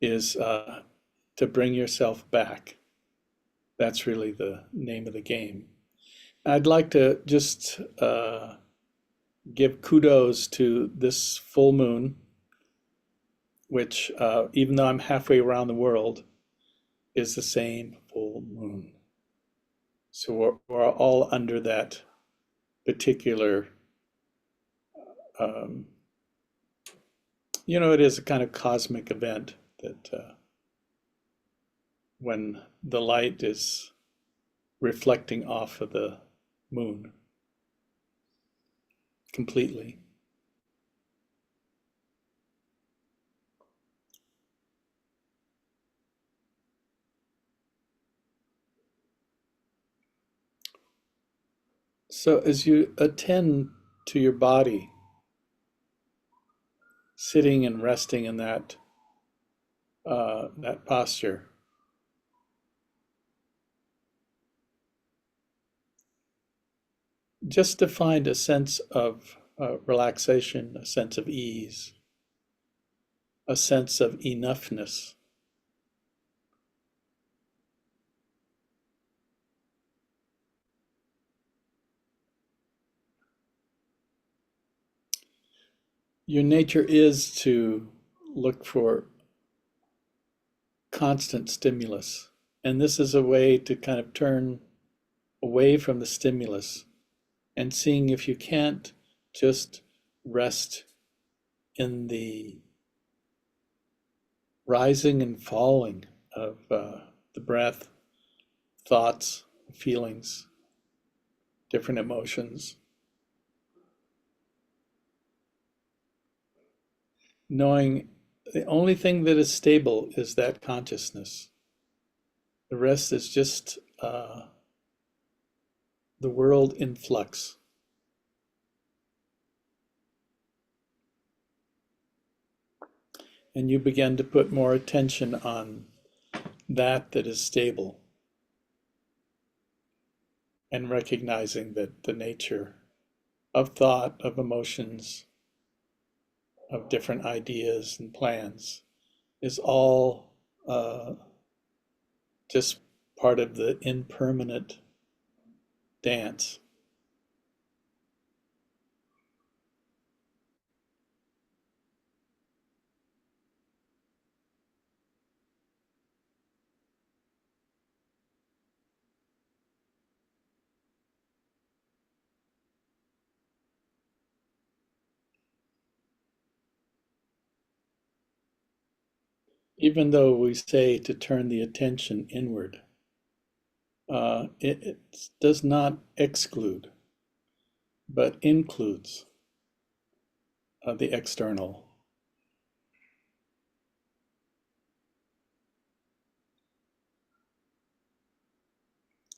is to bring yourself back. That's really the name of the game. I'd like to just give kudos to this full moon, which, even though I'm halfway around the world, is the same full moon. So we're all under that particular, um, it is a kind of cosmic event that when the light is reflecting off of the moon completely. So as you attend to your body, sitting and resting in that posture, just to find a sense of relaxation, a sense of ease, a sense of enoughness. Your nature is to look for constant stimulus. And this is a way to kind of turn away from the stimulus and seeing if you can't just rest in the rising and falling of the breath, thoughts, feelings, different emotions, knowing the only thing that is stable is that consciousness. The rest is just the world in flux. And you begin to put more attention on that is stable and recognizing that the nature of thought, of emotions, of different ideas and plans is all just part of the impermanent dance. Even though we say to turn the attention inward, it does not exclude, but includes the external.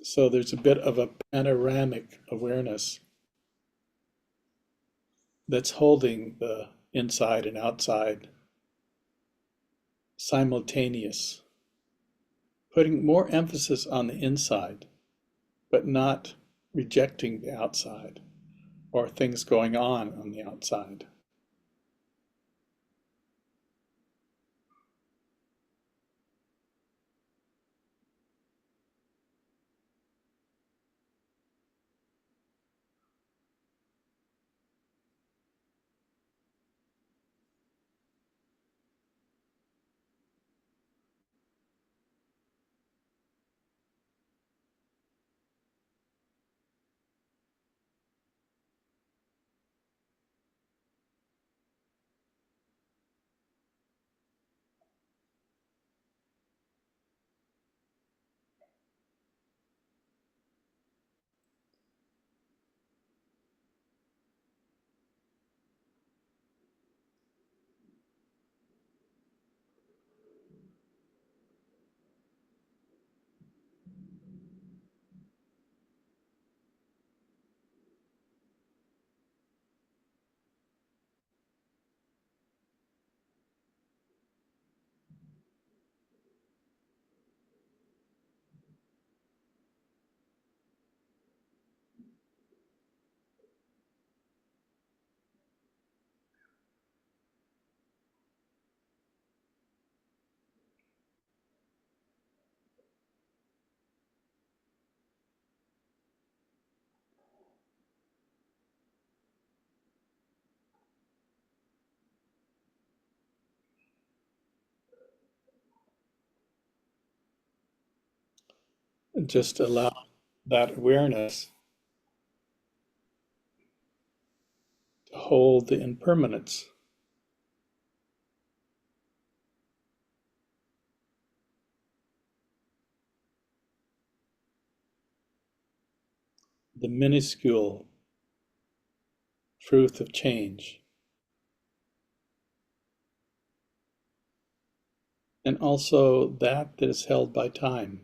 So there's a bit of a panoramic awareness that's holding the inside and outside simultaneous, putting more emphasis on the inside, but not rejecting the outside or things going on the outside. Just allow that awareness to hold the impermanence, the minuscule truth of change, and also that is held by time.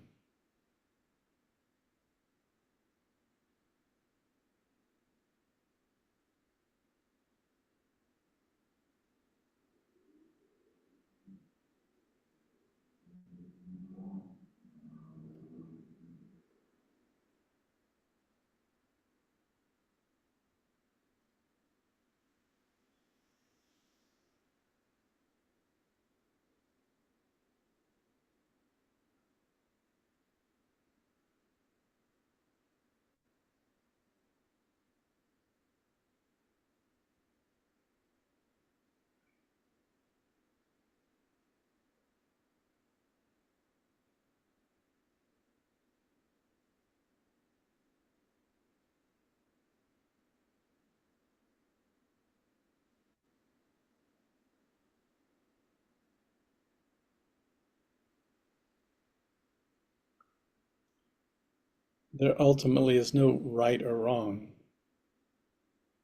There ultimately is no right or wrong.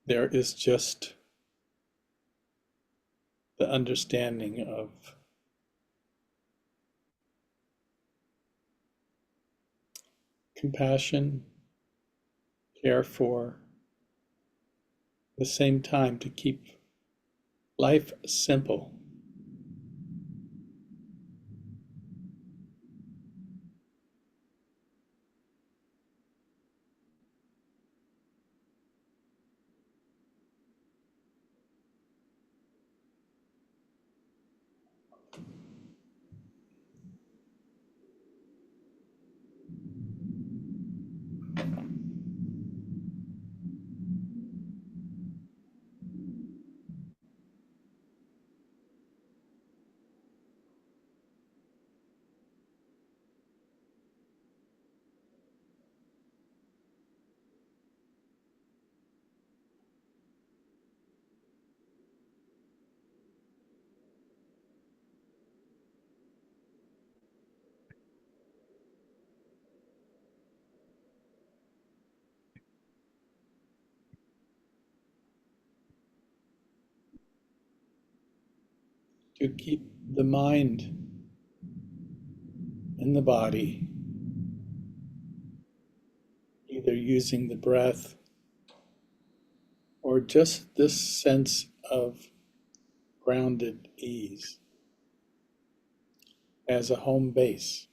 There is just the understanding of compassion, care for, at the same time to keep life simple. To keep the mind in the body, either using the breath or just this sense of grounded ease as a home base.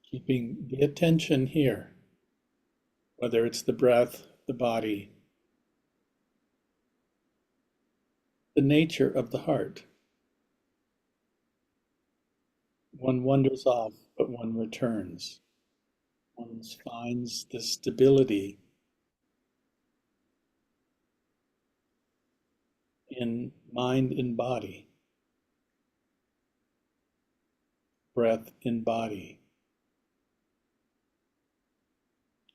Keeping the attention here, whether it's the breath, the body, the nature of the heart. One wanders off, but one returns. one finds the stability in mind and body, breath in body,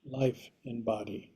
life in body.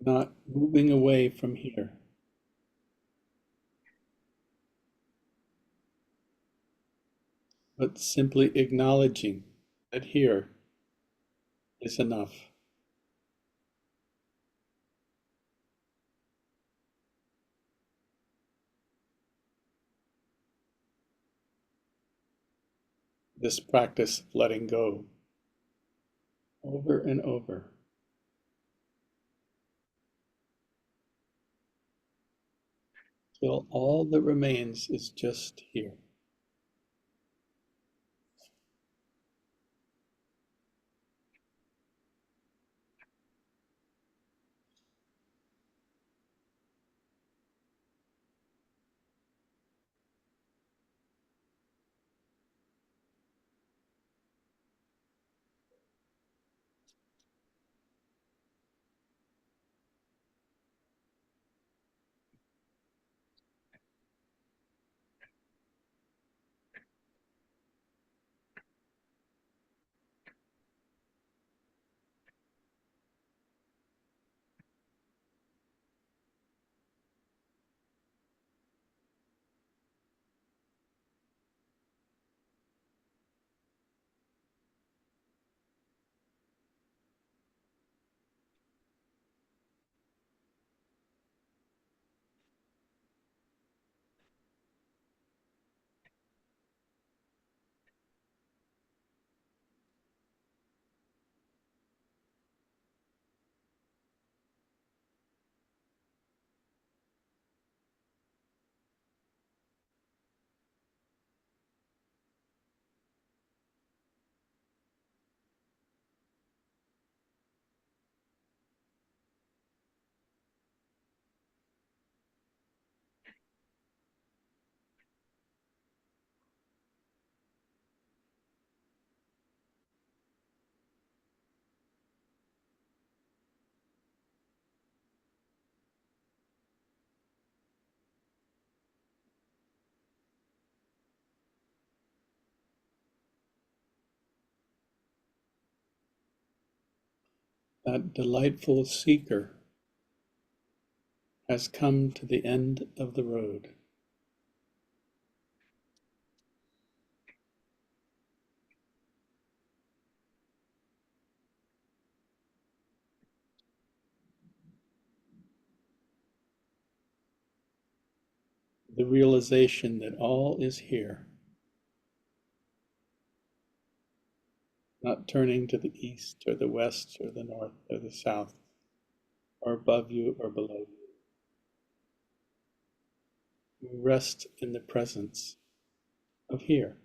Not moving away from here, but simply acknowledging that here is enough. This practice of letting go over and over till all that remains is just here. That delightful seeker has come to the end of the road. The realization that all is here, not turning to the east or the west or the north or the south, or above you or below you. You rest in the presence of here.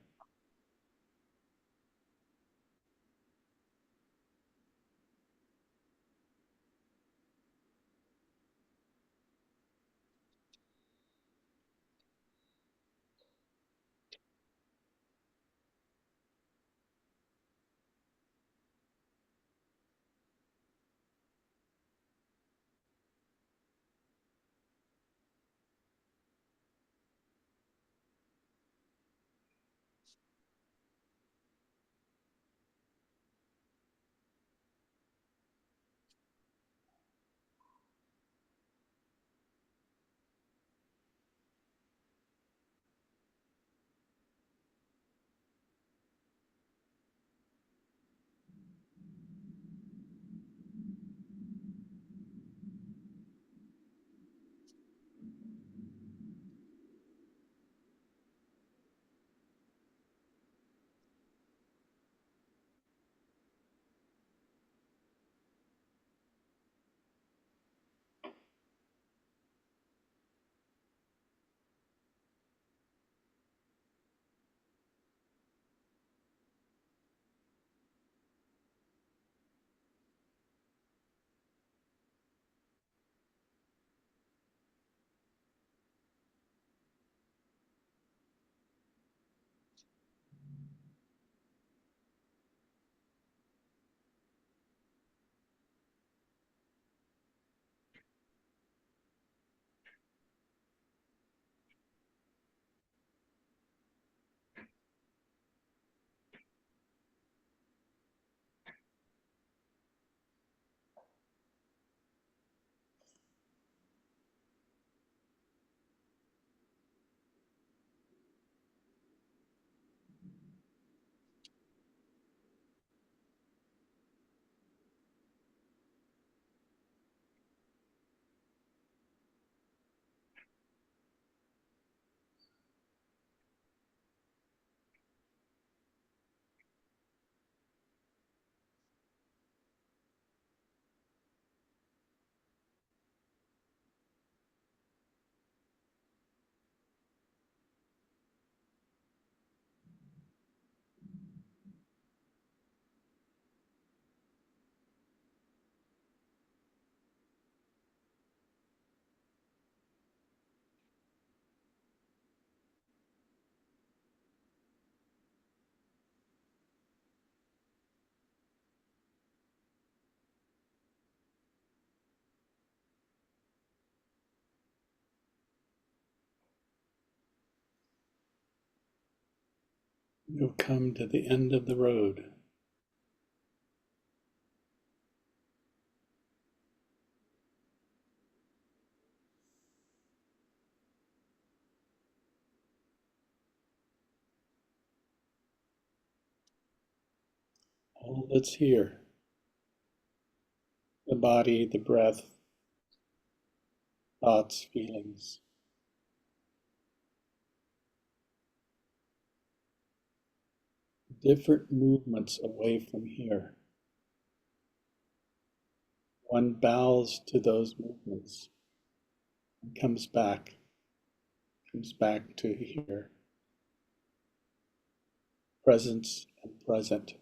You've come to the end of the road. All that's here, the body, the breath, thoughts, feelings, different movements away from here. One bows to those movements and comes back to here, presence and present.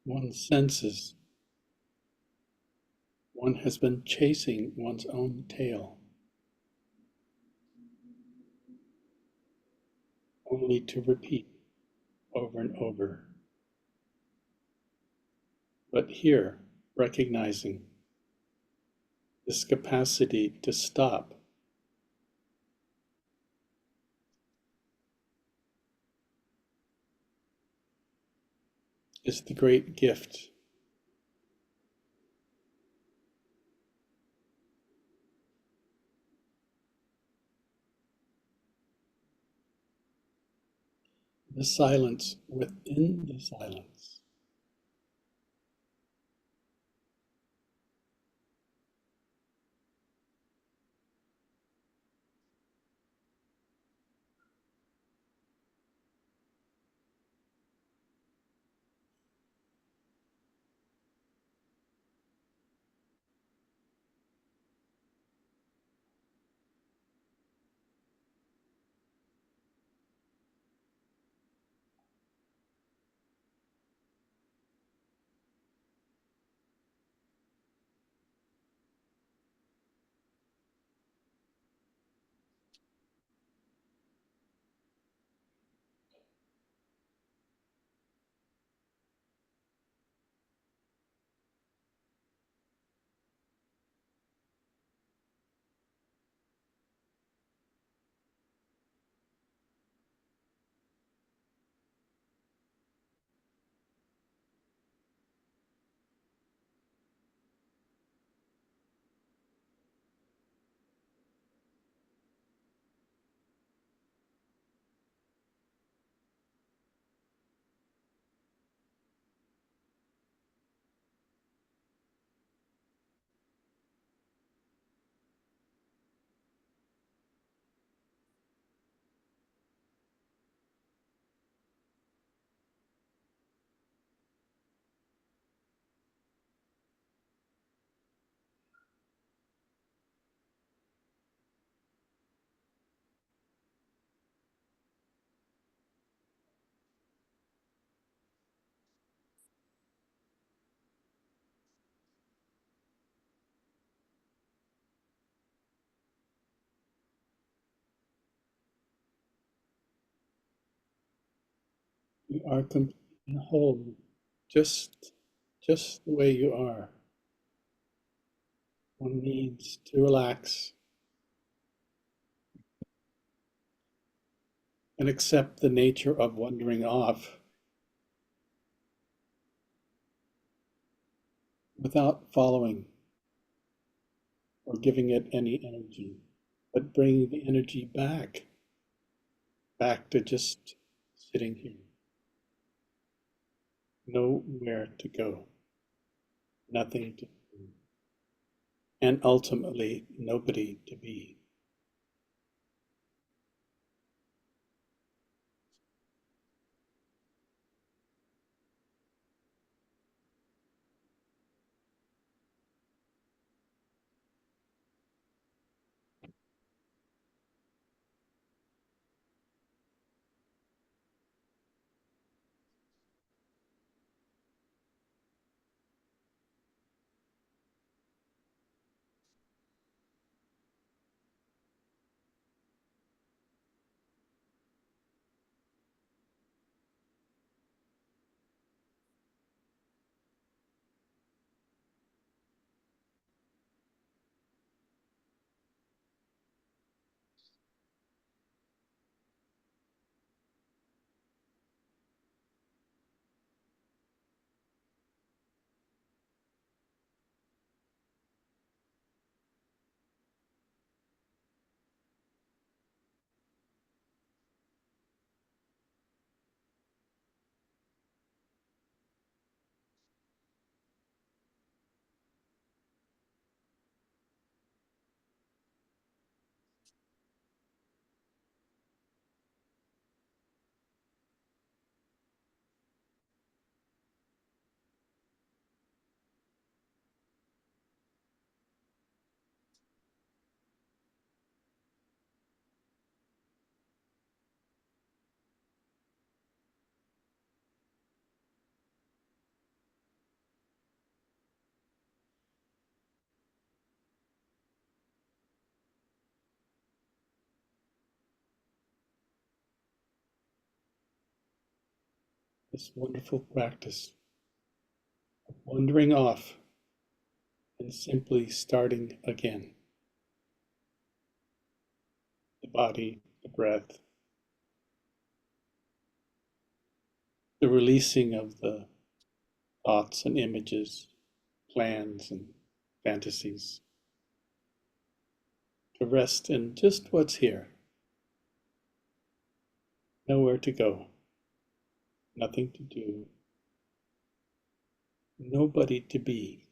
One senses one has been chasing one's own tail, only to repeat over and over. But here, recognizing this capacity to stop is the great gift. The silence within the silence. You are complete and whole, just, just the way you are. One needs to relax and accept the nature of wandering off without following or giving it any energy, but bringing the energy back to just sitting here, nowhere to go, nothing to do, and ultimately nobody to be. this wonderful practice of wandering off and simply starting again. The body, the breath, the releasing of the thoughts and images, plans and fantasies, to rest in just what's here, nowhere to go, nothing to do, nobody to be.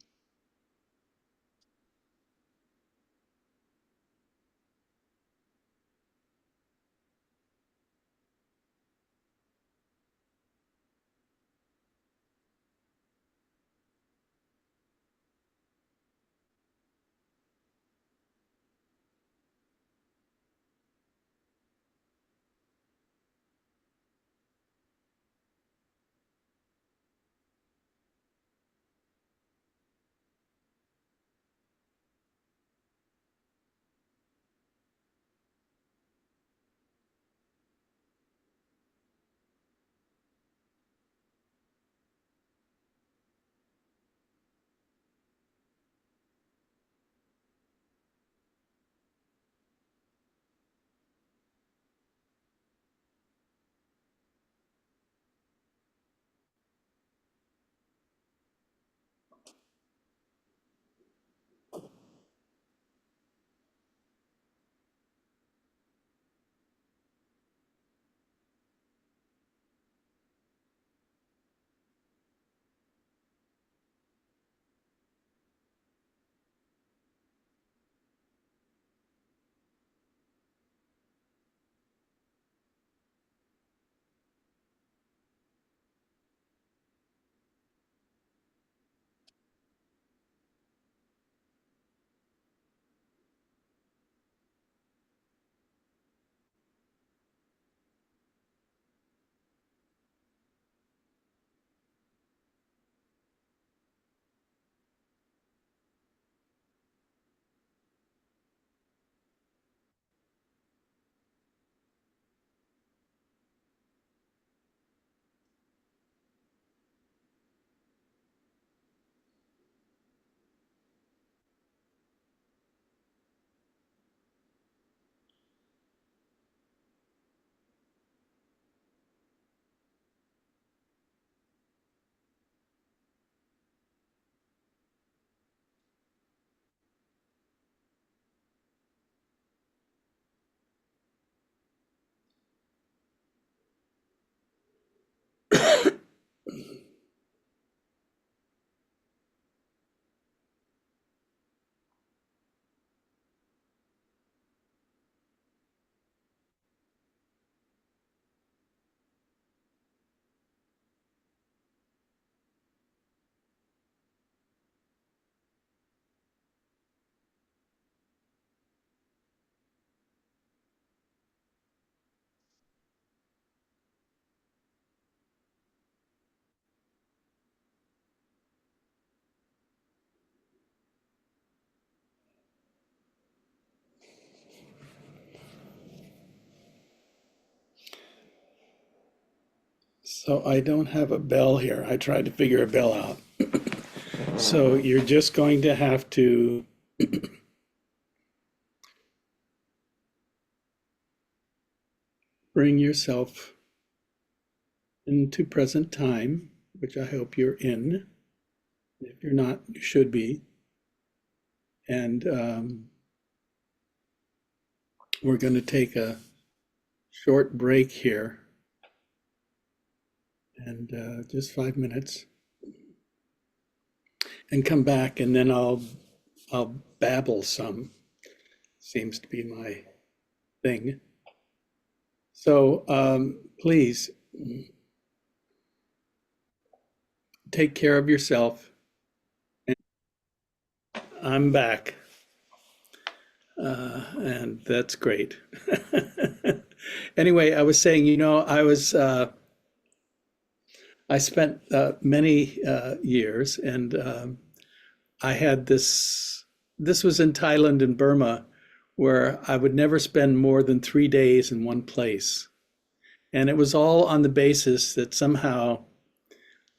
So I don't have a bell here. I tried to figure a bell out. So you're just going to have to bring yourself into present time, which I hope you're in. If you're not, you should be. And we're going to take a short break here and just 5 minutes and come back, and then I'll babble some. Seems to be my thing. So please take care of yourself. I'm back, and that's great. Anyway, I was saying, I spent many years, and I had this. This was in Thailand and Burma, where I would never spend more than 3 days in one place, and it was all on the basis that somehow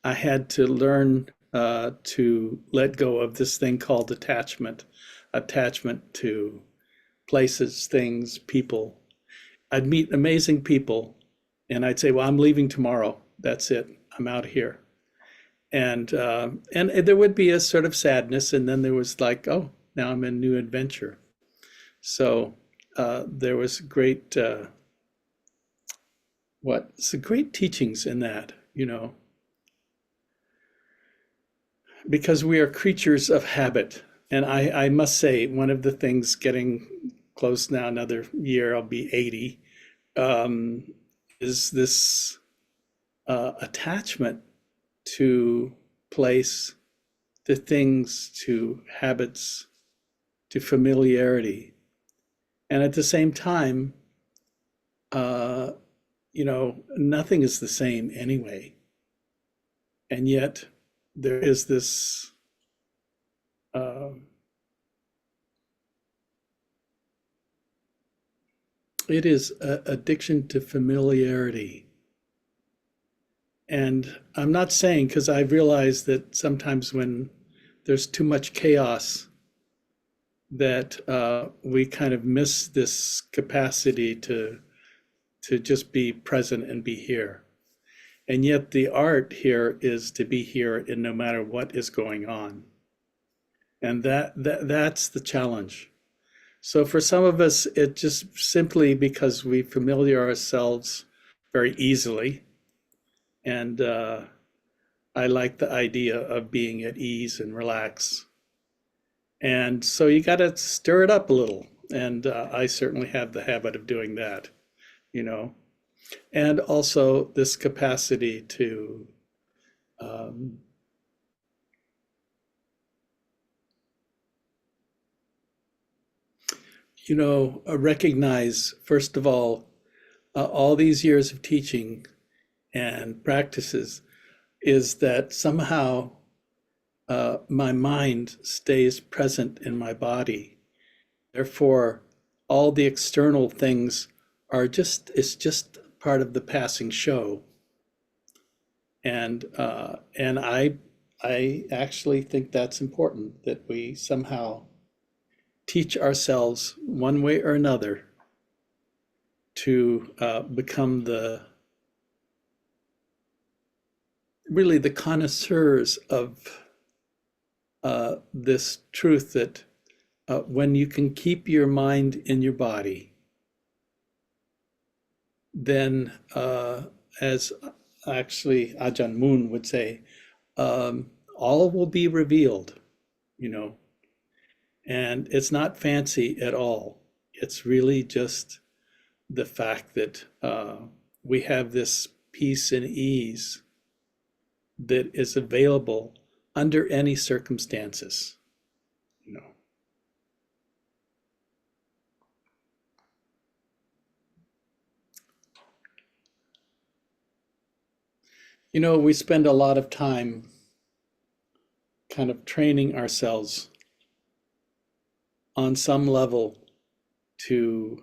I had to learn to let go of this thing called attachment to places, things, people. I'd meet amazing people, and I'd say, "Well, I'm leaving tomorrow. That's it. I'm out of here." And there would be a sort of sadness, and then there was like, "Oh, now I'm in a new adventure." So there was great teachings in that, because we are creatures of habit. And I must say, one of the things getting close now, another year, I'll be 80, um, is this attachment to place, to things, to habits, to familiarity. And at the same time, uh, nothing is the same anyway. And yet there is this uh, it is a addiction to familiarity. And I'm not saying, because I realize that sometimes when there's too much chaos, that we kind of miss this capacity to just be present and be here. And yet the art here is to be here in no matter what is going on. And that's the challenge. So for some of us, it just simply because we familiar ourselves very easily. And I like the idea of being at ease and relax. And so you got to stir it up a little. And I certainly have the habit of doing that, you know. And also this capacity to, um, recognize, first of all these years of teaching and practices is that somehow my mind stays present in my body. Therefore, all the external things it's just part of the passing show. And I actually think that's important that we somehow teach ourselves one way or another to become really the connoisseurs of this truth that when you can keep your mind in your body, then as actually Ajahn Mun would say, all will be revealed, you know, and it's not fancy at all. It's really just the fact that we have this peace and ease that is available under any circumstances, you know. We spend a lot of time kind of training ourselves on some level to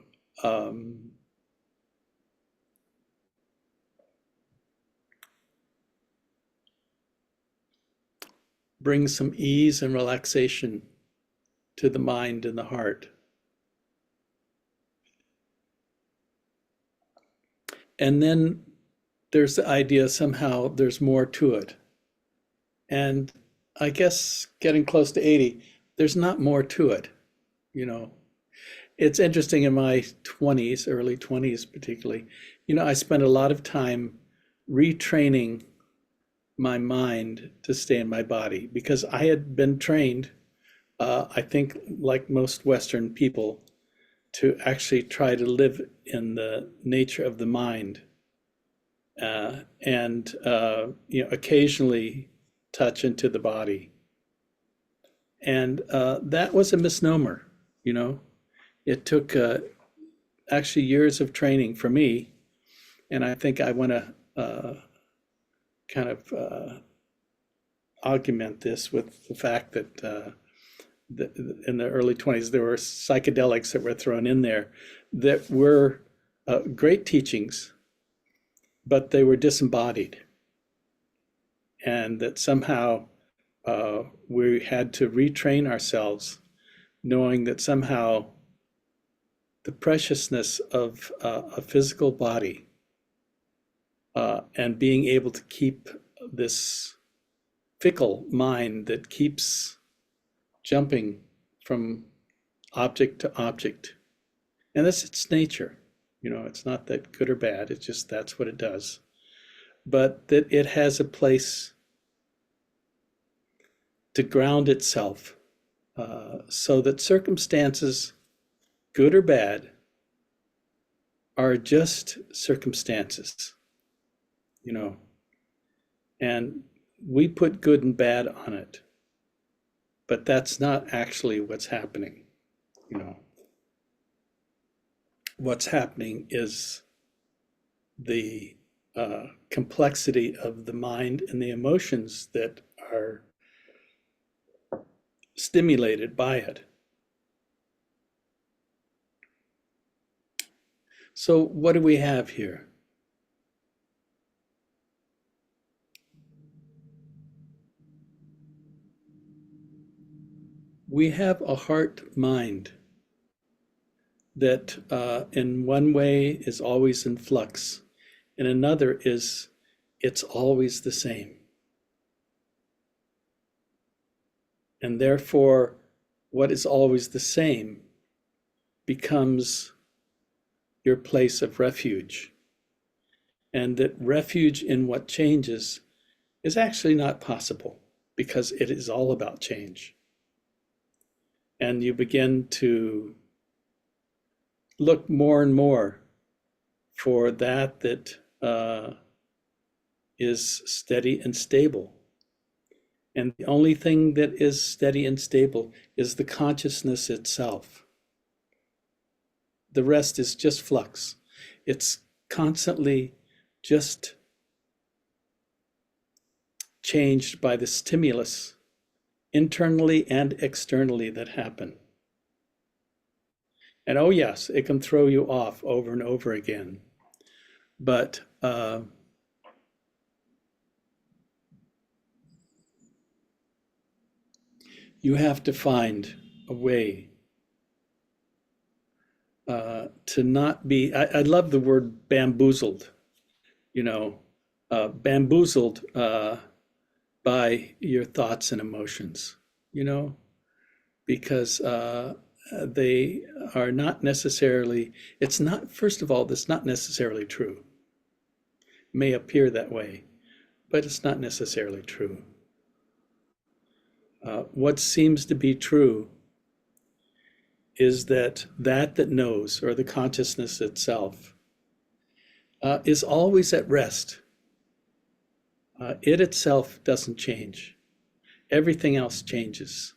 bring some ease and relaxation to the mind and the heart. And then there's the idea somehow there's more to it. And I guess getting close to 80, there's not more to it, you know. It's interesting in my 20s, early 20s particularly, I spent a lot of time retraining my mind to stay in my body because I had been trained, I think, like most Western people, to actually try to live in the nature of the mind and occasionally touch into the body. And that was a misnomer, you know. It took actually years of training for me, and I think I want to kind of augment this with the fact that in the early 20s there were psychedelics that were thrown in there that were great teachings, but they were disembodied. and that somehow we had to retrain ourselves, knowing that somehow the preciousness of a physical body and being able to keep this fickle mind that keeps jumping from object to object. And that's its nature. It's not that good or bad, it's just that's what it does. But that it has a place to ground itself so that circumstances, good or bad, are just circumstances, and we put good and bad on it, but that's not actually what's happening. What's happening is the complexity of the mind and the emotions that are stimulated by it. So what do we have here? We have a heart mind that in one way is always in flux, and another is it's always the same. And therefore, what is always the same becomes your place of refuge. And that refuge in what changes is actually not possible because it is all about change. And you begin to look more and more for that is steady and stable. And the only thing that is steady and stable is the consciousness itself. The rest is just flux. It's constantly just changed by the stimulus internally and externally that happen. And oh yes, it can throw you off over and over again. But you have to find a way to not be, I love the word bamboozled, bamboozled by your thoughts and emotions, because they are not necessarily, it's not, first of all, that's not necessarily true. It may appear that way, but it's not necessarily true. What seems to be true is that knows, or the consciousness itself, is always at rest. It itself doesn't change. Everything else changes,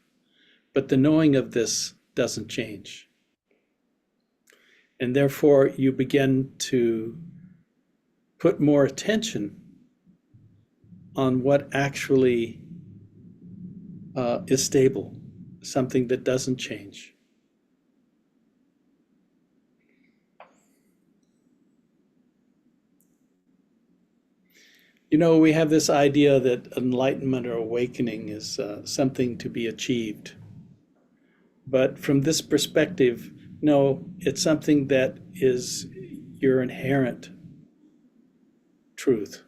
but the knowing of this doesn't change. And therefore, you begin to put more attention on what actually is stable, something that doesn't change. We have this idea that enlightenment or awakening is something to be achieved. But from this perspective, no, it's something that is your inherent truth.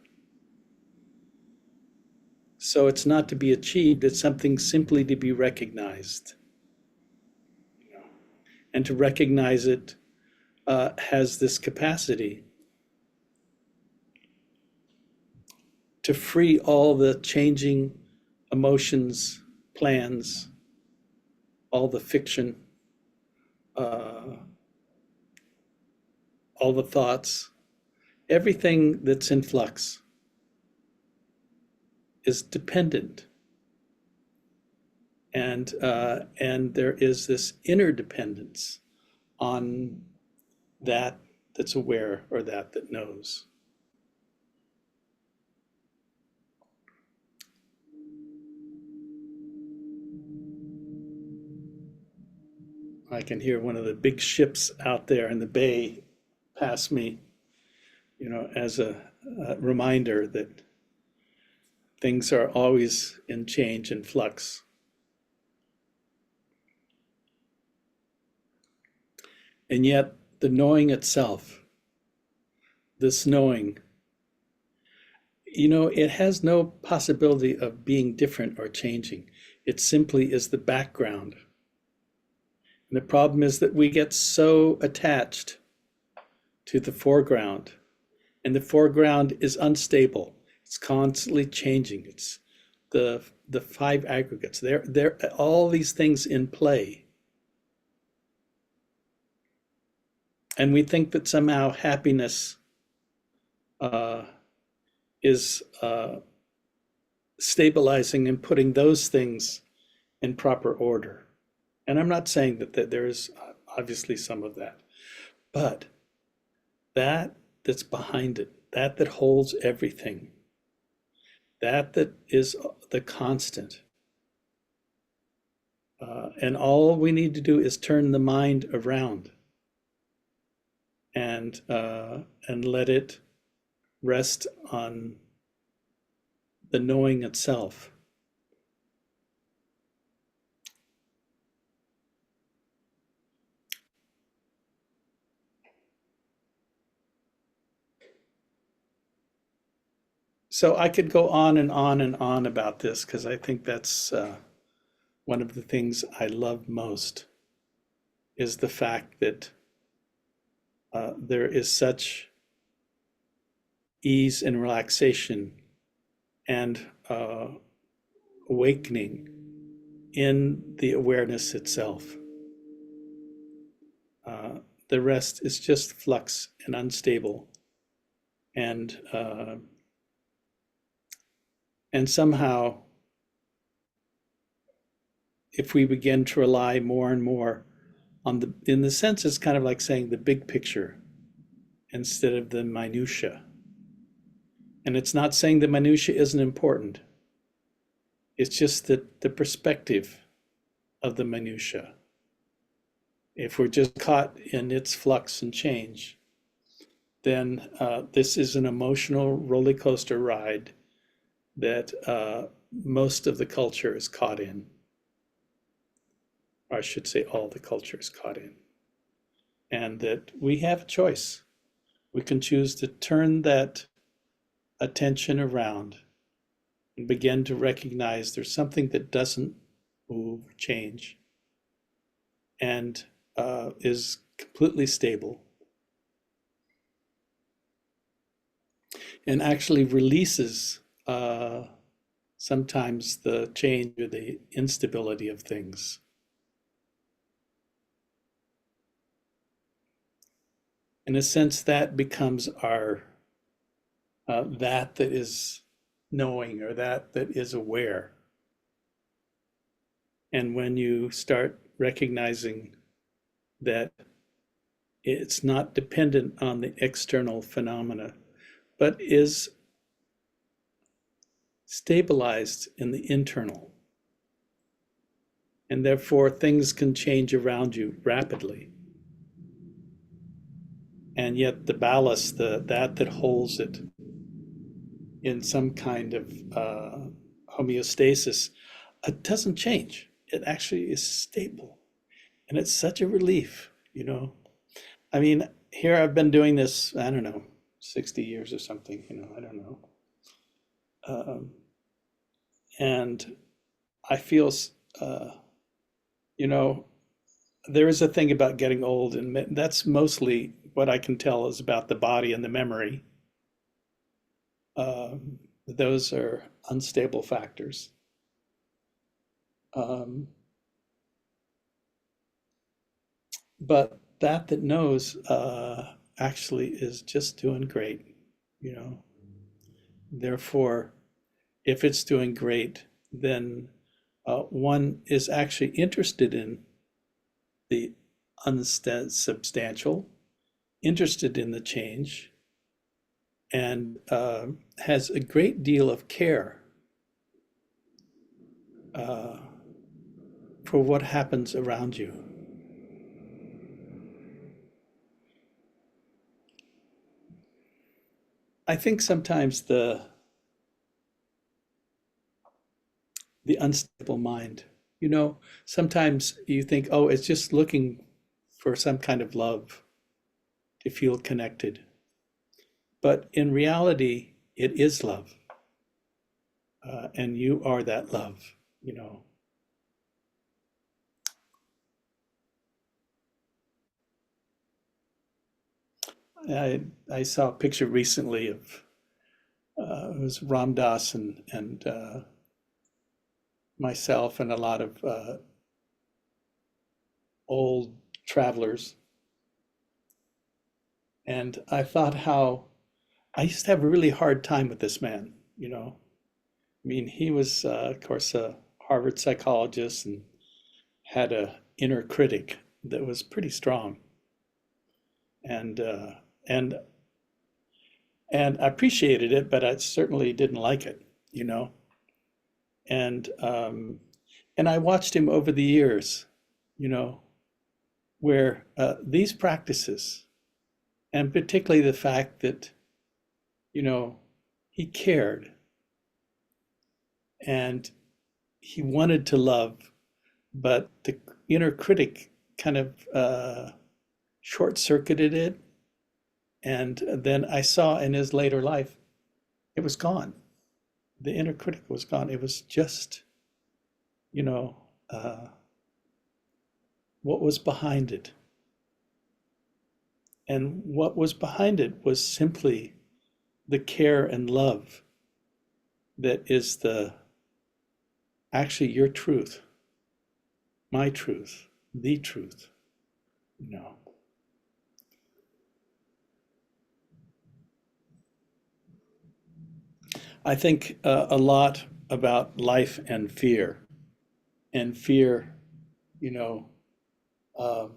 So it's not to be achieved, it's something simply to be recognized. And to recognize it has this capacity to free all the changing emotions, plans, all the fiction, all the thoughts, everything that's in flux is dependent. And there is this interdependence on that's aware or that knows. I can hear one of the big ships out there in the bay pass me, as a reminder that Things are always in change and flux. And yet, the knowing itself, this knowing, it has no possibility of being different or changing. It simply is the background. And the problem is that we get so attached to the foreground, and the foreground is unstable. It's constantly changing. It's the five aggregates. There all these things in play. And we think that somehow happiness uh, is stabilizing and putting those things in proper order. And I'm not saying that there is obviously some of that, but that's behind it, that holds everything, that is the constant. And all we need to do is turn the mind around and let it rest on the knowing itself. So I could go on and on and on about this because I think that's one of the things I love most is the fact that there is such ease and relaxation and awakening in the awareness itself. Uh, the rest is just flux and unstable, and somehow, if we begin to rely more and more on in the sense, it's kind of like saying the big picture instead of the minutia. And it's not saying the minutia isn't important. It's just that the perspective of the minutia. If we're just caught in its flux and change, then this is an emotional roller coaster ride that most of the culture is caught in. Or I should say all the culture is caught in. And that we have a choice. We can choose to turn that attention around and begin to recognize there's something that doesn't move or change and is completely stable and actually releases sometimes the change or the instability of things. In a sense, that becomes our that is knowing, or that is aware. And when you start recognizing that it's not dependent on the external phenomena, but is stabilized in the internal. And therefore, things can change around you rapidly. And yet, the ballast, that holds it in some kind of homeostasis, it doesn't change. It actually is stable. And it's such a relief. I mean, here I've been doing this, I don't know, 60 years or something, I don't know. Um, and I feel, uh, you know, there is a thing about getting old, and that's mostly what I can tell is about the body and the memory. Those are unstable factors. Um, but that knows actually is just doing great. Therefore, if it's doing great, then one is actually interested in the unsubstantial, interested in the change, and has a great deal of care uh, for what happens around you. I think sometimes the unstable mind. You know, sometimes you think, oh, it's just looking for some kind of love to feel connected. But in reality, it is love. And you are that love, you know. I saw a picture recently of it was Ram Dass and myself and a lot of old travelers. And I thought how I used to have a really hard time with this man, you know. I mean, he was, of course, a Harvard psychologist and had a inner critic that was pretty strong, and uh, and and I appreciated it, but I certainly didn't like it, you know. And and I watched him over the years, you know, where these practices, and particularly the fact that, you know, he cared and he wanted to love, but the inner critic kind of short-circuited it. And then I saw in his later life, it was gone. The inner critic was gone. It was just, you know, uh, what was behind it. And what was behind it was simply the care and love that is the actually your truth, my truth, the truth, you know. I think a lot about life and fear. And fear, you know, uh,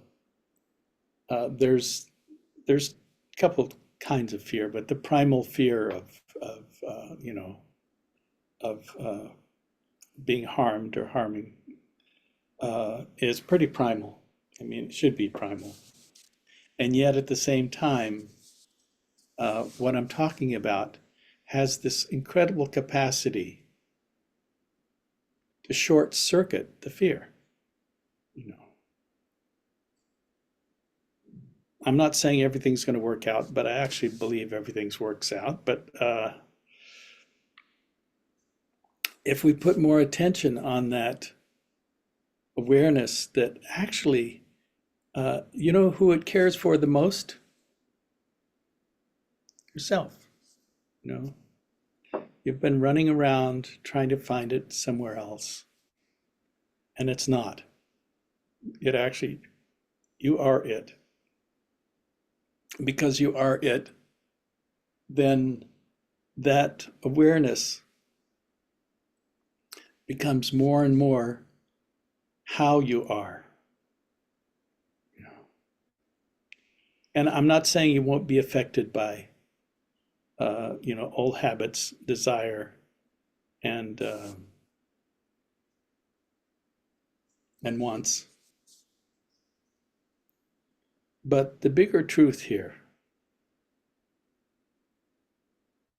there's a couple kinds of fear, but the primal fear of you know, of being harmed or harming is pretty primal. I mean, it should be primal. And yet at the same time, what I'm talking about has this incredible capacity to short circuit the fear. You know, I'm not saying everything's going to work out, but I actually believe everything's works out. But if we put more attention on that awareness that actually, you know, who it cares for the most? Yourself. You know, you've been running around trying to find it somewhere else, and it's not. It actually, you are it. Because you are it, then that awareness becomes more and more how you are. You know? And I'm not saying you won't be affected by, you know, old habits, desire, and and wants. But the bigger truth here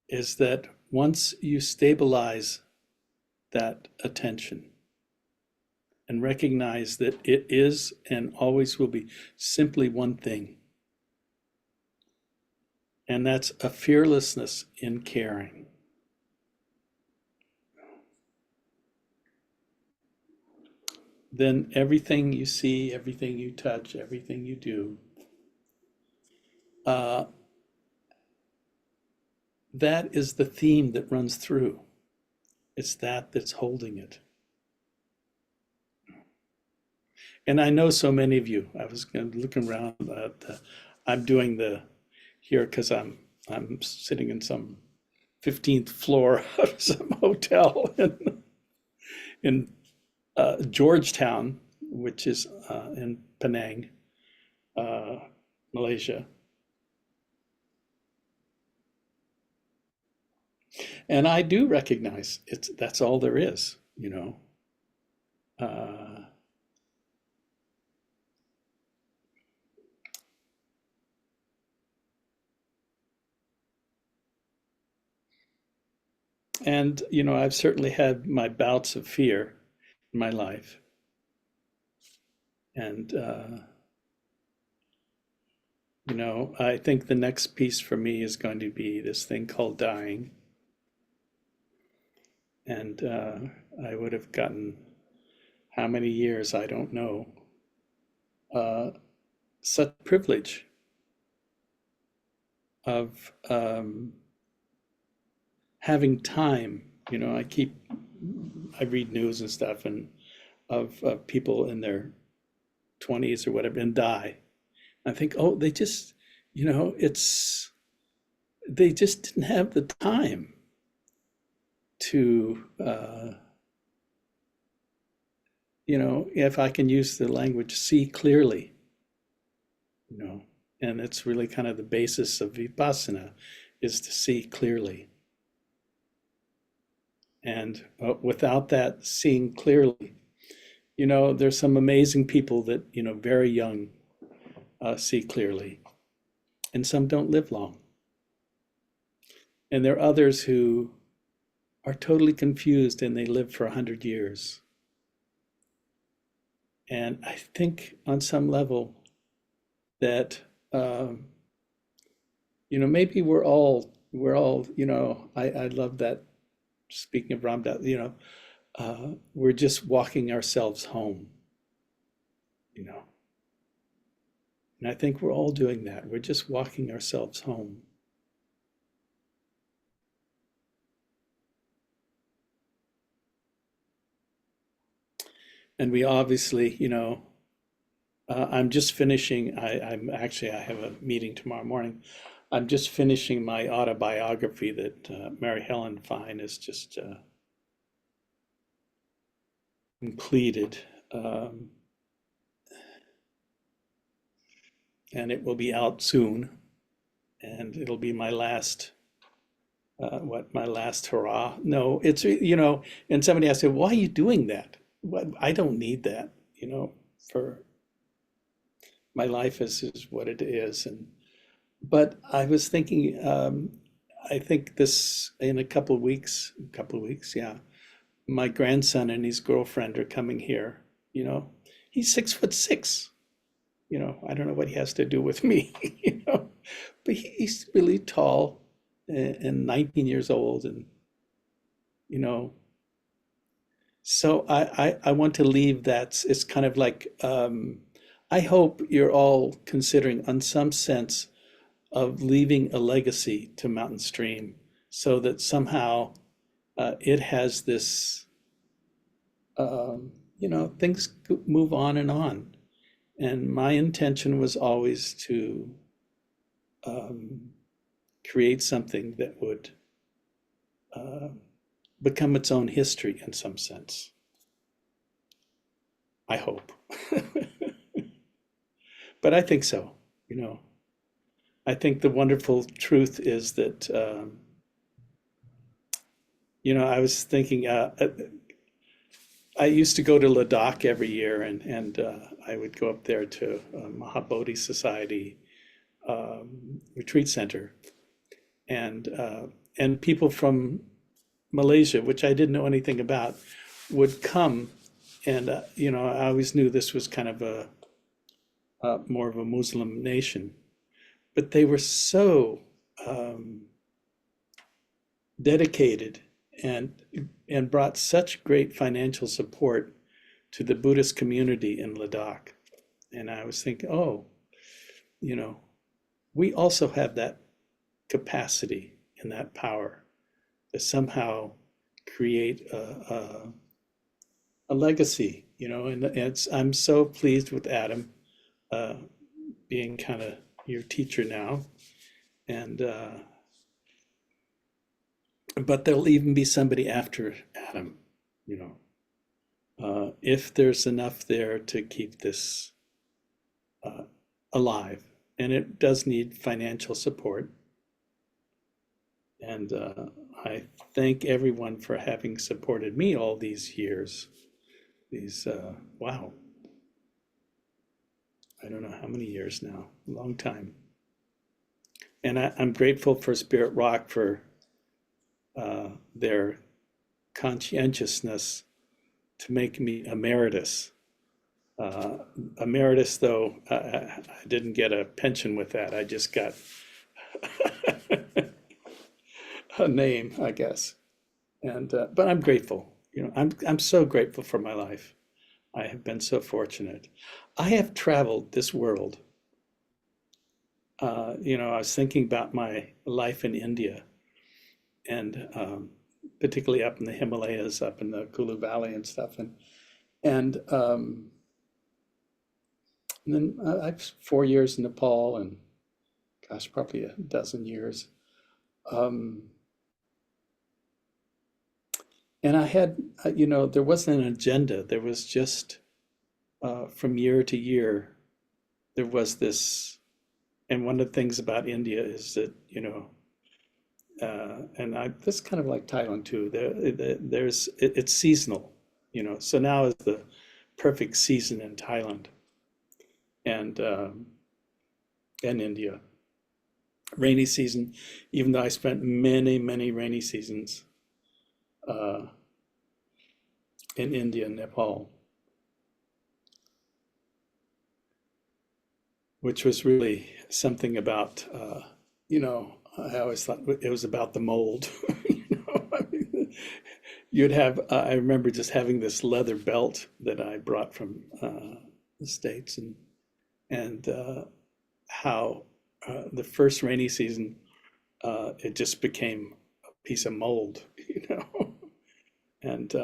is that once you stabilize that attention and recognize that it is and always will be simply one thing, and that's a fearlessness in caring, then everything you see, everything you touch, everything you do, uh, that is the theme that runs through. It's that that's holding it. And I know so many of you. I was looking around. I'm doing the here because I'm sitting in some 15th floor of some hotel in Georgetown, which is in Penang, uh, Malaysia. And I do recognize it's that's all there is, you know. Uh, And, I've certainly had my bouts of fear in my life. And, I think the next piece for me is going to be this thing called dying. And I would have gotten how many years, I don't know. Uh, Such privilege of having time. I read news and stuff and of people in their 20s or whatever and die. I think, oh, they just, it's, they just didn't have the time to, if I can use the language, see clearly, you know, and it's really kind of the basis of Vipassana is to see clearly. And without that seeing clearly, there's some amazing people that, very young, see clearly, and some don't live long. And there are others who are totally confused and they live for 100 years. And I think on some level that, maybe we're all, I love that. Speaking of Ram Dass, we're just walking ourselves home, you know. And I think we're all doing that. We're just walking ourselves home. And we obviously, I'm just finishing, I have a meeting tomorrow morning. I'm just finishing my autobiography that Mary Helen Fine has just completed. Um, and it will be out soon. And it'll be my last, my last hurrah. No, it's, and somebody asked me, why are you doing that? What, I don't need that, for my life is what it is. But I was thinking, I think this in a couple of weeks, yeah, my grandson and his girlfriend are coming here. You know, he's 6'6". I don't know what he has to do with me, but he's really tall and 19 years old, and you know, so I want to leave that. It's kind of like I hope you're all considering, on some sense, of leaving a legacy to Mountain Stream, so that somehow it has this, things move on and on. And my intention was always to um, create something that would uh, become its own history in some sense. I hope. But I think so. You know, I think the wonderful truth is that, I was thinking, I used to go to Ladakh every year, and I would go up there to Mahabodhi Society retreat center, and people from Malaysia, which I didn't know anything about, would come, and I always knew this was kind of a more of a Muslim nation, but they were so um, dedicated and and brought such great financial support to the Buddhist community in Ladakh. And I was thinking, oh, you know, we also have that capacity and that power to somehow create a legacy, and I'm so pleased with Adam uh, being kind of your teacher now. And but there'll even be somebody after Adam, you if there's enough there to keep this uh, alive. And it does need financial support. And I thank everyone for having supported me all these years. Wow, I don't know how many years now, a long time. And I'm grateful for Spirit Rock for their conscientiousness to make me emeritus. Uh, Emeritus, though, I didn't get a pension with that. I just got a name, I guess. And but I'm grateful. I'm so grateful for my life. I have been so fortunate. I have traveled this world. I was thinking about my life in India and particularly up in the Himalayas, up in the Kulu Valley and stuff. And then I've 4 years in Nepal and gosh, probably a dozen years. Um, and I had, there wasn't an agenda. There was just from year to year, there was this. And one of the things about India is that, and this kind of like Thailand too. It's seasonal, So now is the perfect season in Thailand and India. Rainy season, even though I spent many, many rainy seasons uh, in India and Nepal, which was really something about, I always thought it was about the mold. I mean, I remember just having this leather belt that I brought from the States and how the first rainy season, it just became a piece of mold, And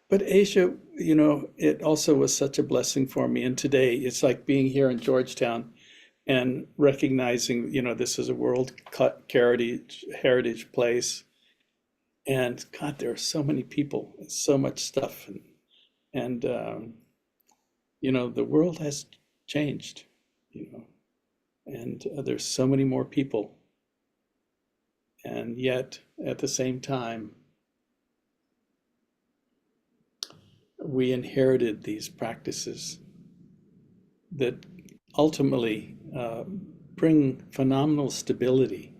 but Asia, it also was such a blessing for me. And today, it's like being here in Georgetown and recognizing, this is a World Heritage place. And God, there are so many people, and so much stuff, and the world has changed, you know, and there's so many more people, and yet at the same time, we inherited these practices that ultimately bring phenomenal stability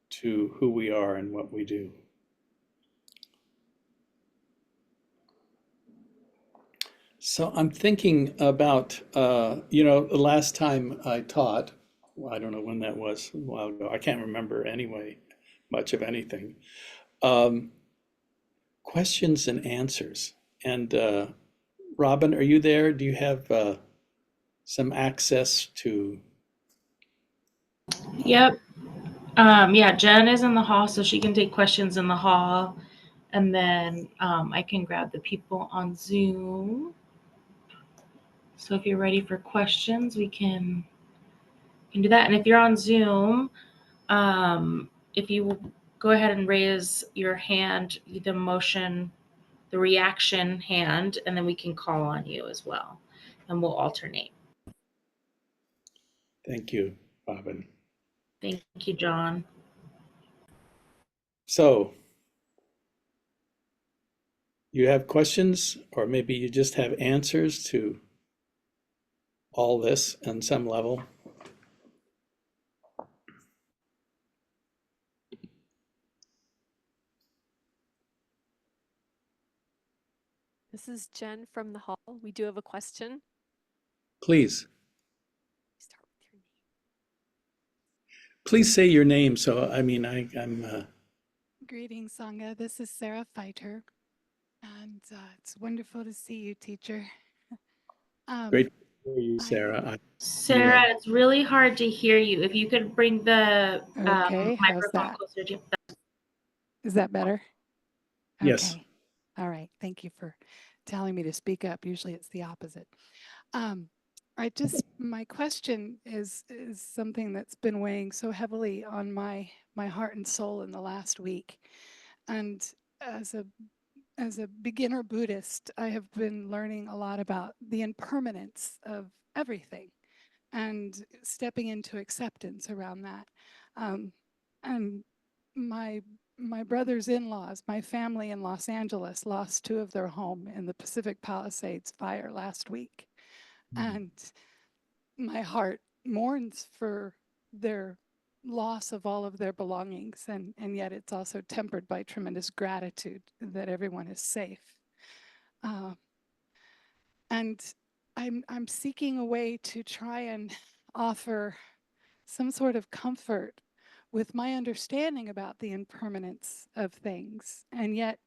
to who we are and what we do. So I'm thinking about, the last time I taught, well, I don't know when that was, a while ago. I can't remember anyway, much of anything. Um, Questions and answers. And Robin, are you there? Do you have some access to? Yep. Yeah, Jen is in the hall, so she can take questions in the hall. And then I can grab the people on Zoom. So if you're ready for questions, we can do that. And if you're on Zoom, if you go ahead and raise your hand, the reaction hand, and then we can call on you as well. And we'll alternate. Thank you, Robin. Thank you, John. So, you have questions, or maybe you just have answers to all this on some level. This is Jen from the hall. We do have a question. Please. Start with your name. Please say your name. So, I'm. Greetings, Sangha. This is Sarah Feiter, and it's wonderful to see you, teacher. Great to hear you, I Sarah. Sarah, it's really hard to hear you. If you could bring the okay. How's microphone that? closer to you. Is that better? Yes. Okay. All right. Thank you for telling me to speak up. Usually it's the opposite. My question is something that's been weighing so heavily on my heart and soul in the last week, and as a beginner Buddhist, I have been learning a lot about the impermanence of everything and stepping into acceptance around that. And my brothers-in-laws, my family in Los Angeles lost 2 of their home in the Pacific Palisades fire last week. And my heart mourns for their loss of all of their belongings, and yet it's also tempered by tremendous gratitude that everyone is safe. Uh, and I'm seeking a way to try and offer some sort of comfort with my understanding about the impermanence of things, and yet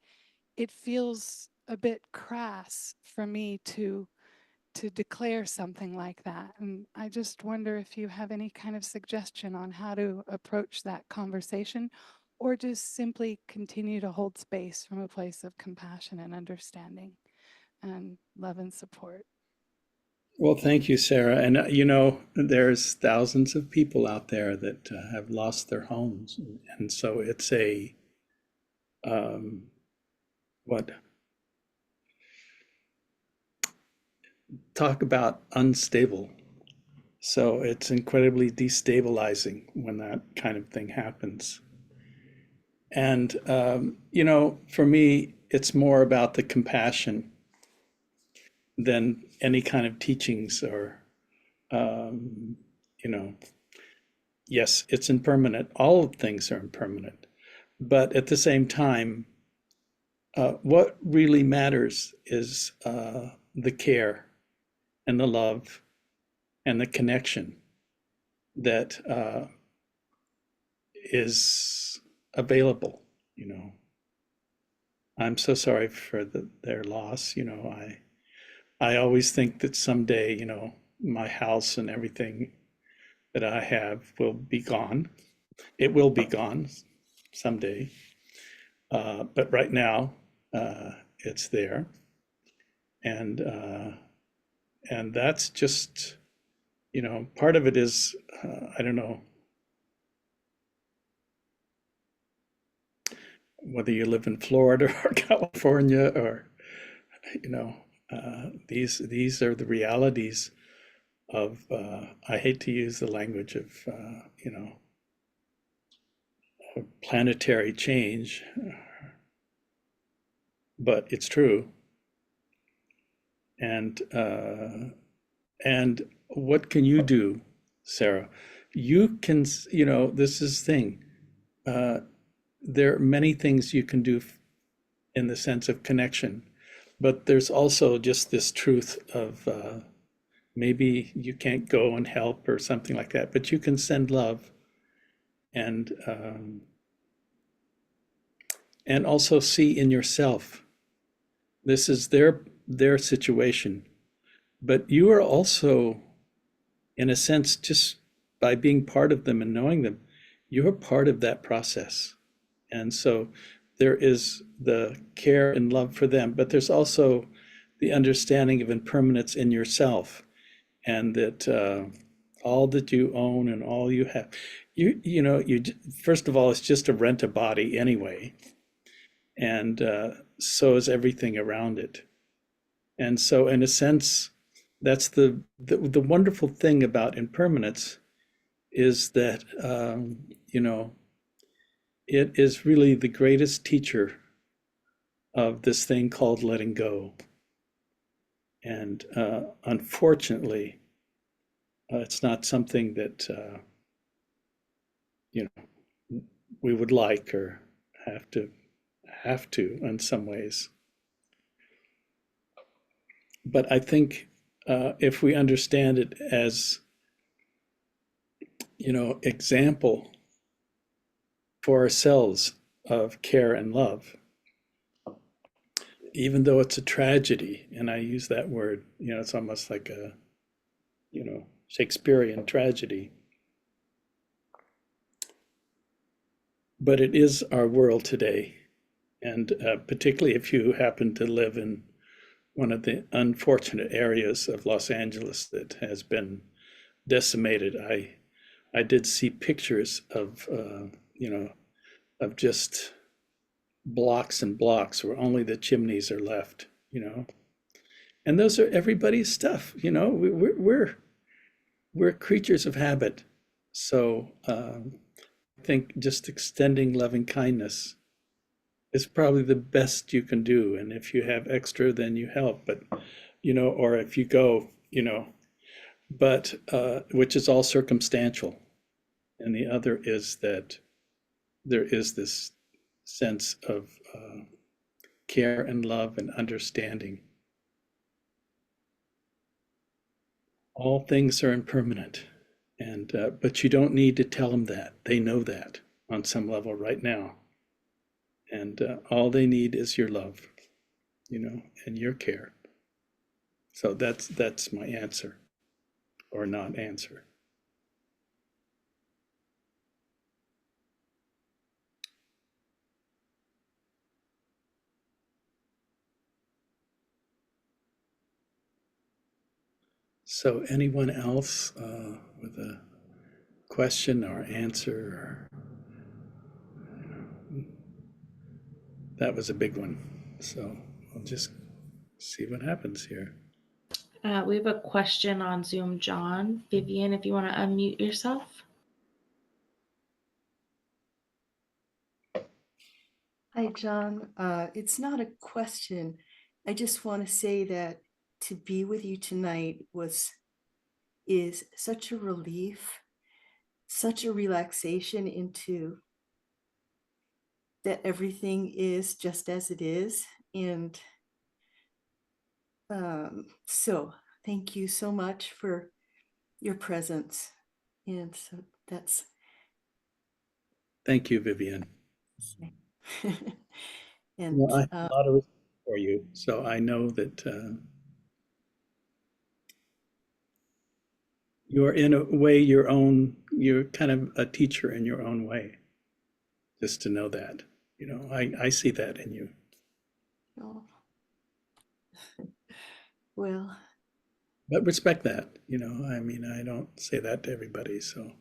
it feels a bit crass for me to declare something like that. And I just wonder if you have any kind of suggestion on how to approach that conversation, or just simply continue to hold space from a place of compassion and understanding and love and support. Well, thank you, Sarah. And there's thousands of people out there that have lost their homes, and so it's a um, what talk about unstable. So it's incredibly destabilizing when that kind of thing happens. And for me, it's more about the compassion than any kind of teachings or um, you know yes, it's impermanent. All things are impermanent. But at the same time, what really matters is the care and the love and the connection that is available. You know, I'm so sorry for their loss. I always think that someday, my house and everything that I have will be gone. It will be gone someday. But right now, it's there, and that's just part of it is I don't know whether you live in Florida or California or these are the realities of I hate to use the language of planetary change, but it's true. And what can you do, Sarah? You can, this is the thing. There are many things you can do in the sense of connection, but there's also just this truth of maybe you can't go and help or something like that, but you can send love and also see in yourself. This is their situation, but you are also, in a sense, just by being part of them and knowing them, you're part of that process. And so there is the care and love for them, but there's also the understanding of impermanence in yourself, and that all that you own and all you have, you first of all, it's just to rent a body anyway, and so is everything around it. And so, in a sense, that's the wonderful thing about impermanence is that it is really the greatest teacher of this thing called letting go. And unfortunately, it's not something that we would like or have to in some ways. But I think if we understand it as example for ourselves of care and love, even though it's a tragedy, and I use that word, it's almost like a Shakespearean tragedy, but it is our world today. And particularly if you happen to live in one of the unfortunate areas of Los Angeles that has been decimated. I did see pictures of of just blocks and blocks where only the chimneys are left, and those are everybody's stuff. We're creatures of habit. So I think just extending loving kindness is probably the best you can do. And if you have extra, then you help. But or if you go, but which is all circumstantial. And the other is that there is this sense of care and love and understanding. All things are impermanent, and but you don't need to tell them that. They know that on some level right now, and all they need is your love, and your care. So that's my answer, or not answer. So anyone else with a question or answer? That was a big one. So I'll just see what happens here. We have a question on Zoom, John. Vivian, if you want to unmute yourself. Hi, John. It's not a question. I just want to say that to be with you tonight is such a relief, such a relaxation into that everything is just as it is. And so thank you so much for your presence. And so that's Thank you, Vivian. and I have a lot of respect for you, so I know that you're in a way you're kind of a teacher in your own way. Just to know that, I see that in you. oh, well, But respect that, I mean, I don't say that to everybody, so.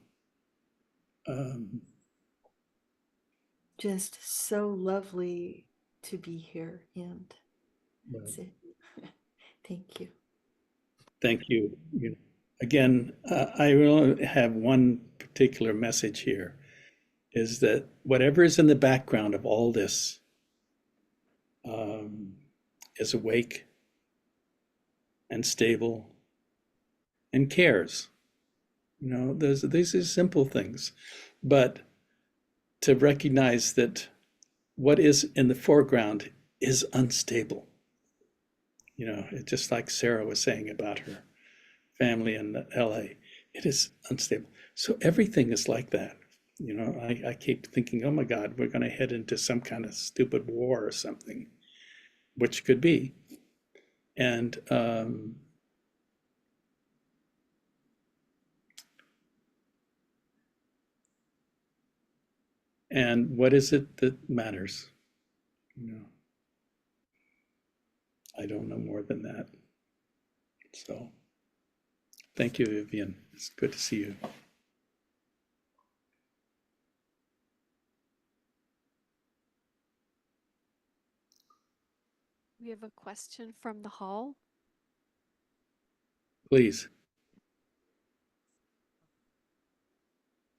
just so lovely to be here. And that's it. Thank you. Thank you. Again, I will have one particular message here, is that whatever is in the background of all this is awake and stable and cares. These are simple things, but to recognize that what is in the foreground is unstable. It's just like Sarah was saying about her family in LA. It is unstable. So everything is like that. I keep thinking, oh my God, we're going to head into some kind of stupid war or something, which could be. And what is it that matters? I don't know more than that. So thank you, Vivian. It's good to see you. We have a question from the hall. Please.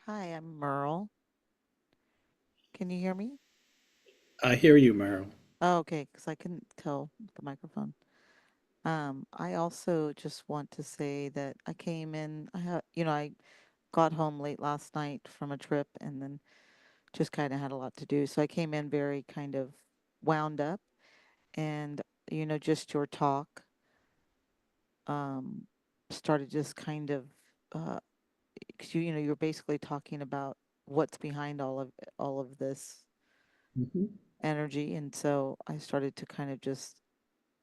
Hi, I'm Merle. Can you hear me? I hear you, Meryl. Oh, okay, because I couldn't tell the microphone. I also just want to say that I came in, I got home late last night from a trip and then just kind of had a lot to do. So I came in very kind of wound up and, just your talk um, started just kind of, because you were basically talking about what's behind all of this Mhm. energy. And so I started to kind of just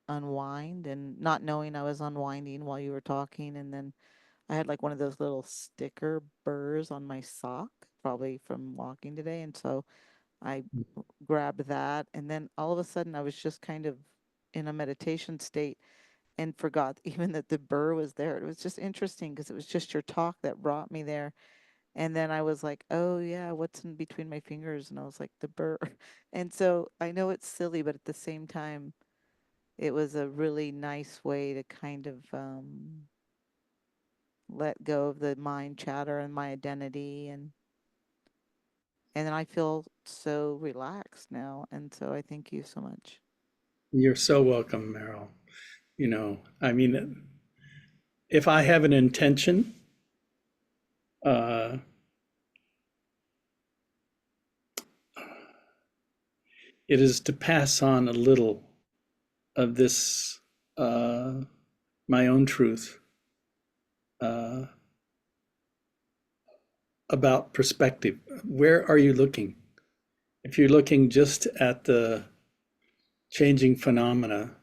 unwind and not knowing I was unwinding while you were talking. And then I had like one of those little sticker burrs on my sock, probably from walking today. And so I grabbed that. And then all of a sudden I was just kind of in a meditation state and forgot even that the burr was there. It was just interesting because it was just your talk that brought me there. And then I was like, oh, yeah, what's in between my fingers? And I was like, the burr. And so I know it's silly, but at the same time, it was a really nice way to kind of let go of the mind chatter and my identity. And then I feel so relaxed now. And so I thank you so much. You're so welcome, Meryl. I mean, if I have an intention, uh, It is to pass on a little of this, my own truth, uh, about perspective. Where are you looking? If you're looking just at the changing phenomena,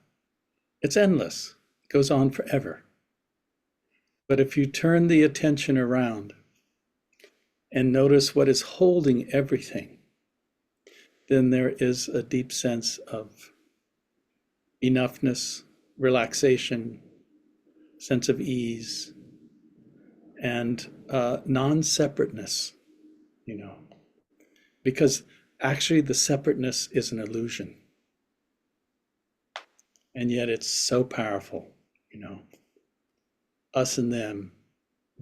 it's endless, it goes on forever. But if you turn the attention around and notice what is holding everything, then there is a deep sense of enoughness, relaxation, sense of ease, and non-separateness, you know, because actually the separateness is an illusion, and yet it's so powerful, you know, us and them,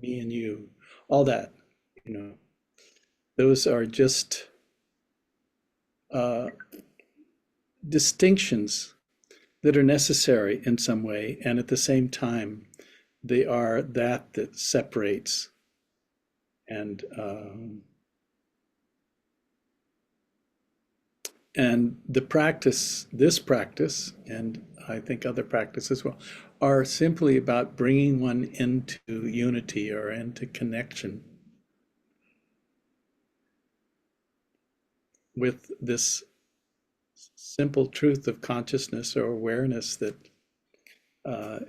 me and you, all that, you know, those are just uh, distinctions that are necessary in some way, and at the same time, they are that separates. And the practice, this practice, and I think other practices as well, are simply about bringing one into unity or into connection with this simple truth of consciousness or awareness that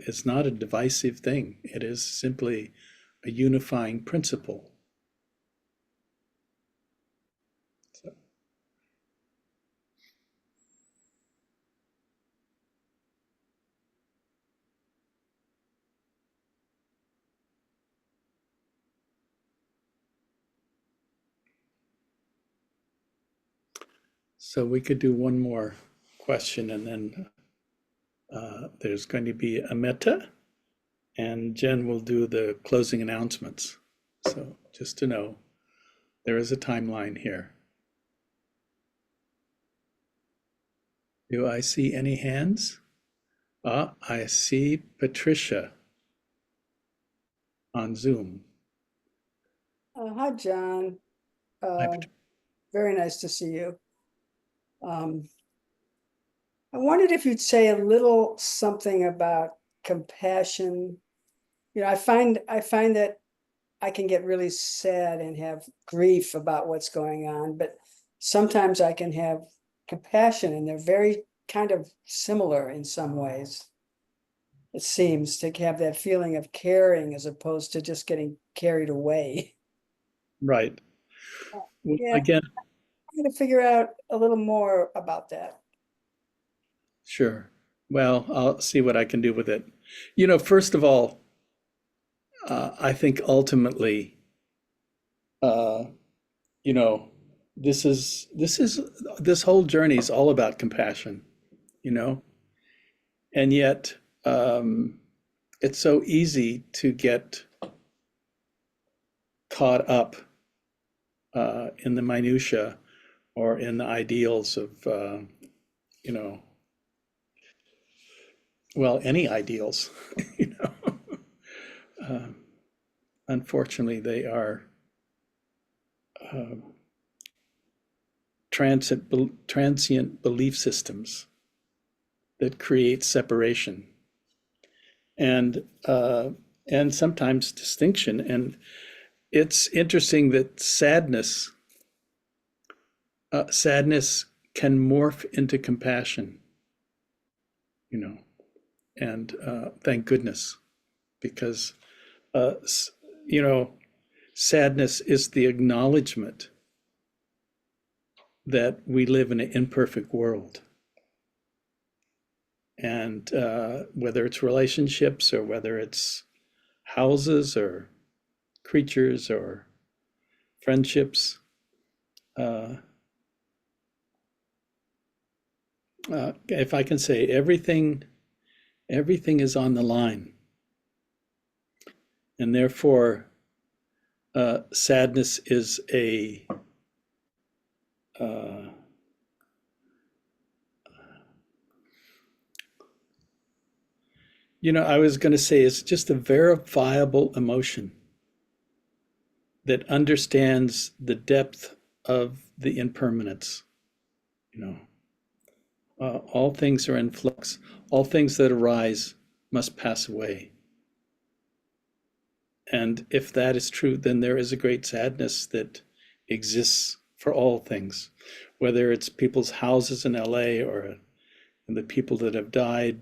is not a divisive thing. It is simply a unifying principle. So, so we could do one more question, and then there's going to be a metta, and Jen will do the closing announcements. So just to know, there is a timeline here. Do I see any hands? I see Patricia on Zoom. Hi, John. Hi, Very nice to see you. I wondered if you'd say a little something about compassion. You know, I find that I can get really sad and have grief about what's going on, but sometimes I can have compassion, and they're very kind of similar in some ways. It seems to have that feeling of caring as opposed to just getting carried away. Right. Well, Yeah, again, I'm gonna figure out a little more about that. sure. Well, I'll see what I can do with it. You know, first of all, I think ultimately, uh, you know, this whole journey is all about compassion, you know, and yet it's so easy to get caught up in the minutia or in the ideals of, you know, well, any ideals, you know. Unfortunately, they are uh, transient belief systems that create separation and sometimes distinction. And it's interesting that sadness can morph into compassion, you know, and thank goodness, because uh, you know, sadness is the acknowledgement that we live in an imperfect world. And whether it's relationships or whether it's houses or creatures or friendships, uh, if I can say, everything is on the line. And therefore, sadness is uh, you know, I was going to say it's just a verifiable emotion that understands the depth of the impermanence, you know, All things are in flux. All things that arise must pass away. And if that is true, then there is a great sadness that exists for all things, whether it's people's houses in LA or the people that have died.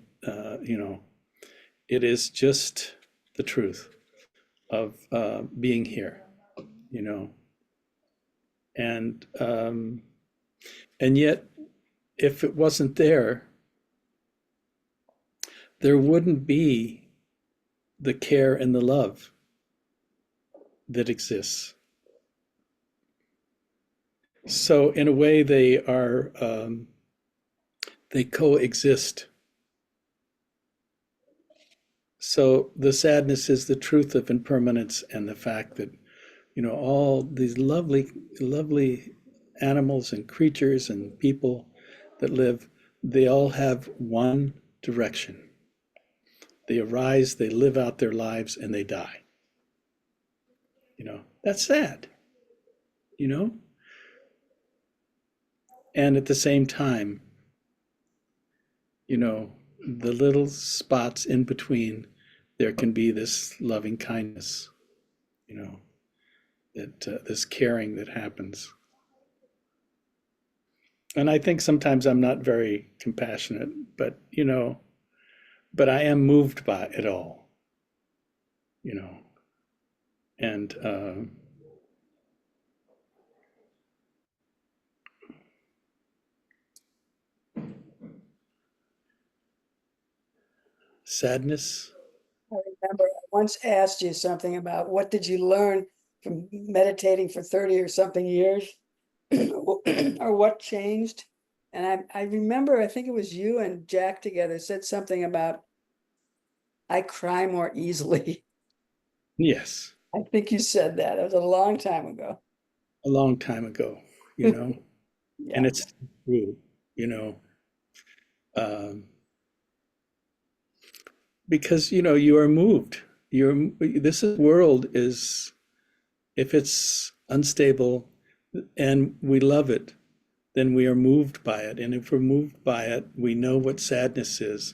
It is just the truth of being here, you know. And yet, if it wasn't there, there wouldn't be the care and the love that exists. So in a way, they coexist. So the sadness is the truth of impermanence and the fact that, all these lovely, lovely animals and creatures and people that live, they all have one direction. They arise, they live out their lives, and they die. That's sad, you know? And at the same time, the little spots in between, there can be this loving kindness, that this caring that happens. And I think sometimes I'm not very compassionate, but but I am moved by it all, you know. And sadness. I remember I once asked you something about what did you learn from meditating for 30 or something years? Or what changed? And I remember, I think it was you and Jack together said something about I cry more easily. Yes, I think you said that. It was a long time ago. a long time ago, and Yeah. it's true, you know. Um, because you are moved. This world is, if it's unstable and we love it, then we are moved by it. And if we're moved by it, we know what sadness is.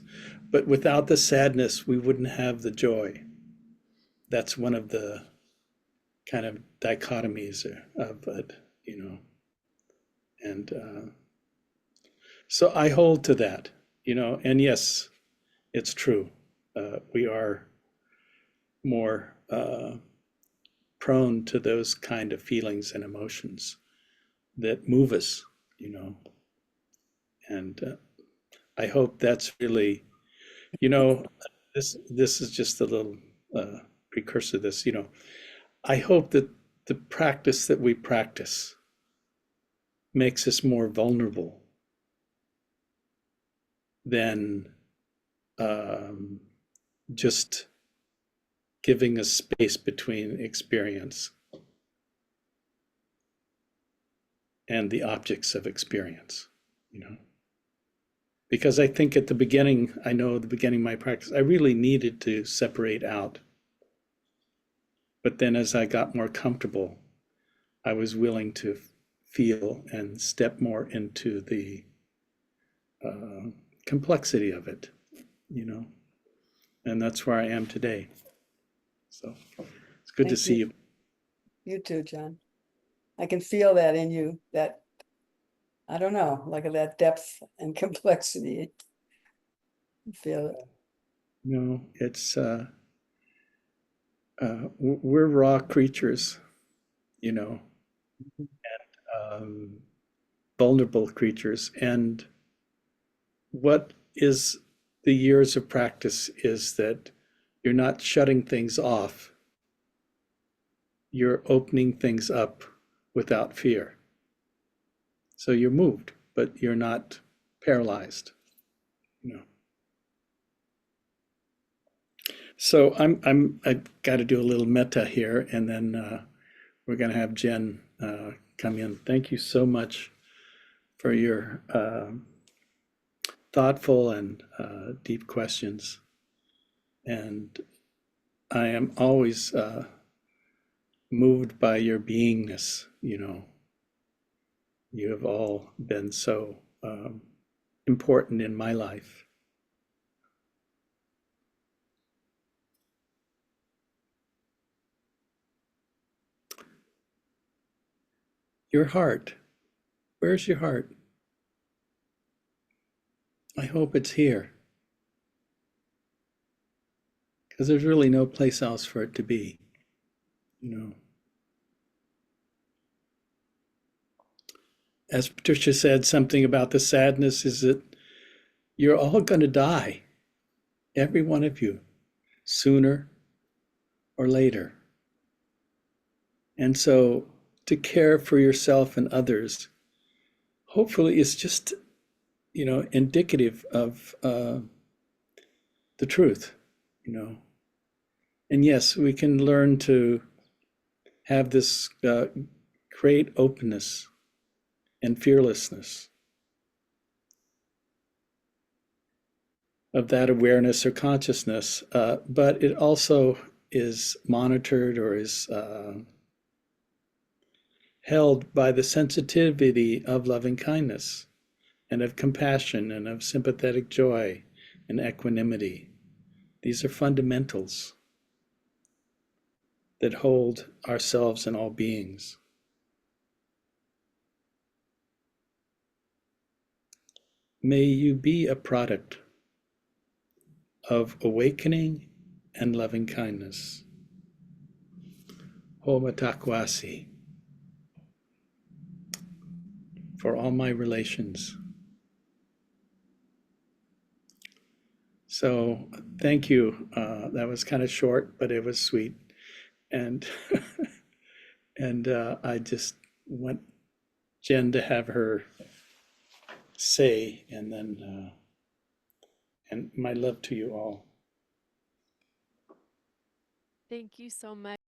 But without the sadness, we wouldn't have the joy. That's one of the kind of dichotomies of it, And so I hold to that, and yes, it's true. We are more prone to those kind of feelings and emotions that move us, and I hope that's really, this is just a little precursor to this, I hope that the practice that we practice makes us more vulnerable than just giving a space between experience and the objects of experience, Because I think at the beginning, I know at the beginning of my practice, I really needed to separate out. But then as I got more comfortable, I was willing to feel and step more into the complexity of it, And that's where I am today. So it's good to Thank see you. you. You too, John. I can feel that in you, that, I don't know, like that depth and complexity. Feel it. It's we're raw creatures, you know, um, vulnerable creatures. And what is the years of practice is that you're not shutting things off, you're opening things up without fear. So you're moved, but you're not paralyzed, So I've got to do a little metta here, and then we're going to have Jen come in. Thank you so much for your thoughtful and deep questions. And I am always moved by your beingness. You have all been so important in my life. Your heart. Where's your heart? I hope it's here, because there's really no place else for it to be, you know. As Patricia said, something about the sadness is that you're all going to die, every one of you, sooner or later. And so to care for yourself and others, hopefully is just, indicative of the truth, you know. And yes, we can learn to have this great openness and fearlessness of that awareness or consciousness, but it also is monitored or is held by the sensitivity of loving kindness and of compassion and of sympathetic joy and equanimity. These are fundamentals that hold ourselves and all beings. May you be a product of awakening and loving kindness. Homa takwasi for all my relations. So thank you. That was kind of short, but it was sweet. And and I just want Jen to have her say, and then and my love to you all. Thank you so much.